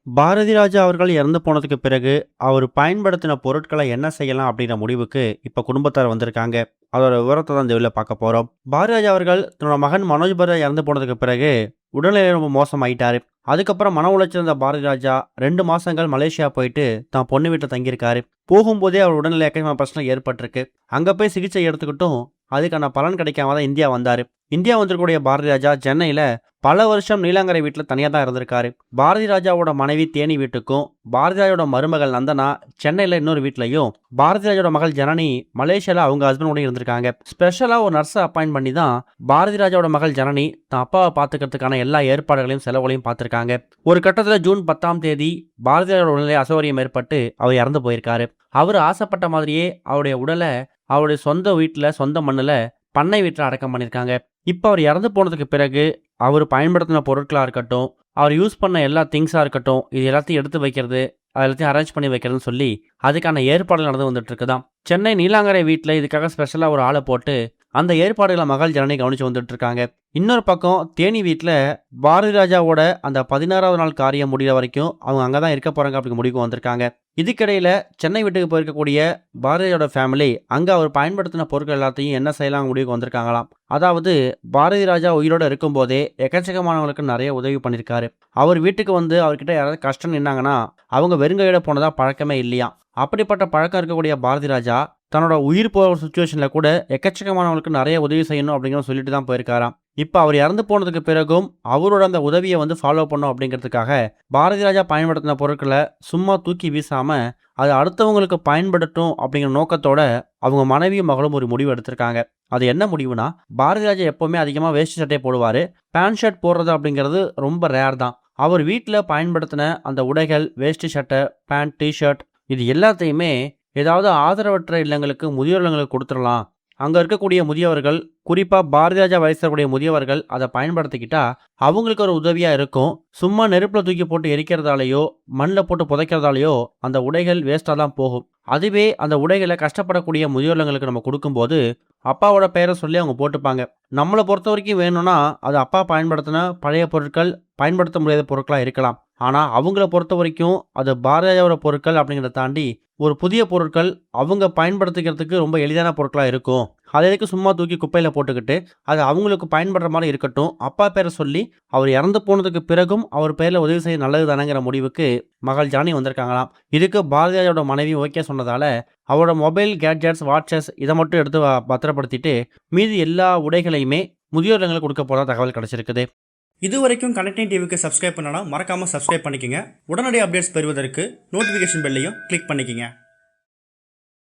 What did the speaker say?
பாரதி ராஜா அவர்கள் இறந்து போனதுக்கு பிறகு, அவர் பயன்படுத்தின பொருட்கள என்ன செய்யலாம் அப்படிங்கிற முடிவுக்கு, இப்ப குடும்பத்தார் வந்திருக்காங்க. அதோட விவரத்த தான் இந்த வீடியோல பார்க்க போறோம். பாரதி ராஜா அவர்கள் தன்னோட மகன் மனோஜ் பாரதி இறந்து போனதுக்கு பிறகு, உடல்நிலை ரொம்ப மோசமாயிட்டாரு. அதுக்கப்புறம் மன உளைச்சல் இருந்த பாரதி ராஜா 2 மாசங்கள் மலேசியா போயிட்டு, தான் பொண்ணு வீட்ல தங்கியிருக்காரு. போகும்போதே அவர் உடல்நிலை எக்கச்சக்கமான பிரச்சனை ஏற்பட்டிருக்கு. அங்க போய் சிகிச்சை எடுத்துக்கிட்டும், அதுக்கான பலன் கிடைக்காம தான் இந்தியா வந்தாரு. இந்தியா வந்திருக்கக்கூடிய பாரதி ராஜா சென்னையில பல வருஷம் நீலாங்கரை வீட்ல தனியா தான் இருந்திருக்காரு. பாரதி ராஜாவோட மனைவி தேனி வீட்டுக்கும், பாரதி ராஜாவோட மருமகள் நந்தனா சென்னையில இன்னொரு வீட்லயும், பாரதி ராஜாவோட மகள் ஜனனி மலேசியால அவங்க ஹஸ்பண்ட் கூட இருந்திருக்காங்க. ஸ்பெஷலா ஒரு நர்ஸை அப்பாயிண்ட் பண்ணி தான் பாரதி ராஜாவோட மகள் ஜனனி தான் அப்பாவை பார்த்துக்கிறதுக்கான எல்லா ஏற்பாடுகளையும் செலவுகளையும் பார்த்திருக்காங்க. ஒரு கட்டத்துல ஜூன் 10ஆம் தேதி பாரதி ராஜாவோட உடல்நிலை அசௌகரியம் ஏற்பட்டு அவர் இறந்து போயிருக்காரு. அவர் ஆசைப்பட்ட மாதிரியே அவருடைய உடலை அவருடைய சொந்த வீட்டுல சொந்த மண்ணுல பண்ணை வீட்டில் அடக்கம் பண்ணியிருக்காங்க. இப்போ அவர் இறந்து போனதுக்கு பிறகு அவர் பயன்படுத்தின பொருட்களாக இருக்கட்டும், அவர் யூஸ் பண்ண எல்லா திங்ஸாக இருக்கட்டும், இது எல்லாத்தையும் எடுத்து வைக்கிறது, அது எல்லாத்தையும் அரேஞ்ச் பண்ணி வைக்கிறதுன்னு சொல்லி அதுக்கான ஏற்பாடுகள் நடந்து வந்துட்டு இருக்குதான். சென்னை நீலாங்கரை வீட்டில் இதுக்காக ஸ்பெஷலாக ஒரு ஆளை போட்டு அந்த ஏற்பாடுகளை மகள் ஜனனி கவனிச்சு வந்துட்டு இருக்காங்க. இன்னொரு பக்கம் தேனி வீட்டில் பாரதி ராஜாவோட அந்த 16வது நாள் காரியம் முடிகிற வரைக்கும் அவங்க அங்கே தான் இருக்க போகிறாங்க அப்படிங்கிற முடிவுக்கு வந்திருக்காங்க. இதுக்கிடையில் சென்னை வீட்டுக்கு போயிருக்கக்கூடிய பாரதியோட ஃபேமிலி அங்கே அவர் பயன்படுத்தின பொருட்கள் எல்லாத்தையும் என்ன செய்யலாம் முடிவுக்கு வந்திருக்காங்களாம். அதாவது பாரதி ராஜா உயிரோடு இருக்கும்போதே எக்கச்சக்கமானவங்களுக்கு நிறைய உதவி பண்ணியிருக்காரு. அவர் வீட்டுக்கு வந்து அவர்கிட்ட யாராவது கஷ்டம் நின்னாங்கன்னா அவங்க வெறுங்கையோட போனதா பழக்கமே இல்லையா. அப்படிப்பட்ட பழக்கம் இருக்கக்கூடிய பாரதி ராஜா தன்னோட உயிர் போகிற சுச்சுவேஷனில் கூட எக்கச்சக்கமானவங்களுக்கு நிறைய உதவி செய்யணும் அப்படிங்கிற சொல்லிட்டு தான் போயிருக்காராம். இப்போ அவர் இறந்து போனதுக்கு பிறகும் அவரோட அந்த உதவியை வந்து ஃபாலோ பண்ணும் அப்படிங்கிறதுக்காக பாரதி ராஜா பயன்படுத்தின பொருட்களை சும்மா தூக்கி வீசாம அது அடுத்தவங்களுக்கு பயன்படுத்தும் அப்படிங்கிற நோக்கத்தோட அவங்க மனைவியும் மகளும் ஒரு முடிவு எடுத்திருக்காங்க. அது என்ன முடிவுனா, பாரதி ராஜா எப்பவுமே அதிகமாக வேஷ்டி சட்டையை போடுவார். பேண்ட் ஷர்ட் போடுறது அப்படிங்கிறது ரொம்ப ரேர் தான். அவர் வீட்டில் பயன்படுத்தின அந்த உடைகள், வேஷ்டி சட்டை, பேண்ட், டிஷர்ட் இது எல்லாத்தையுமே ஏதாவது ஆதரவற்ற இல்லங்களுக்கு, முதியோர் இல்லங்களுக்கு கொடுத்துடலாம். அங்கே இருக்கக்கூடிய முதியவர்கள், குறிப்பாக பாரதி ராஜா வயசில் இருக்கக்கூடிய முதியவர்கள் அதை பயன்படுத்திக்கிட்டா அவங்களுக்கு ஒரு உதவியாக இருக்கும். சும்மா நெருப்பில் தூக்கி போட்டு எரிக்கிறதாலேயோ மண்ணில் போட்டு புதைக்கிறதாலேயோ அந்த உடைகள் வேஸ்ட்டாக தான் போகும். அதுவே அந்த உடைகளை கஷ்டப்படக்கூடிய முதியோர்களுக்கு நம்ம கொடுக்கும்போது அப்பாவோட பெயரை சொல்லி அவங்க போட்டுப்பாங்க. நம்மளை பொறுத்த வரைக்கும் வேணும்னா அது அப்பா பயன்படுத்தின பழைய பொருட்கள், பயன்படுத்த முடியாத பொருட்களாக இருக்கலாம். ஆனால் அவங்கள பொறுத்த வரைக்கும் அது பாரதியோட பொருட்கள் அப்படிங்கிறத தாண்டி ஒரு புதிய பொருட்கள் அவங்க பயன்படுத்திக்கிறதுக்கு ரொம்ப எளிதான பொருட்களாக இருக்கும். அதை எதுக்கு சும்மா தூக்கி குப்பையில் போட்டுக்கிட்டு அது அவங்களுக்கு பயன்படுற மாதிரி இருக்கட்டும். அப்பா பேரை சொல்லி அவர் இறந்து போனதுக்கு பிறகும் அவர் பேரில் உதவி செய்ய நல்லது தானேங்கிற முடிவுக்கு மகள் ஜானி வந்திருக்காங்களாம். இதுக்கு பாரதியாரோட மனைவி ஓகே சொன்னதால அவரோட மொபைல், கேட்ஜெட்ஸ், வாட்சஸ் இதை மட்டும் எடுத்து பத்திரப்படுத்திட்டு மீதி எல்லா உடைகளையுமே முதியோர்களுக்கு கொடுக்க போகிற தகவல் கிடைச்சிருக்குது. இது வரைக்கும் கனெக்டிங் டிவிக்கு சப்ஸ்கிரைப் பண்ணனா மறக்காமல் சப்ஸ்கிரைப் பண்ணிக்கங்க. உடனடி அப்டேட்ஸ் பெறுவதற்கு நோட்டிஃபிகேஷன் பெல்லையும் கிளிக் பண்ணிக்கங்க.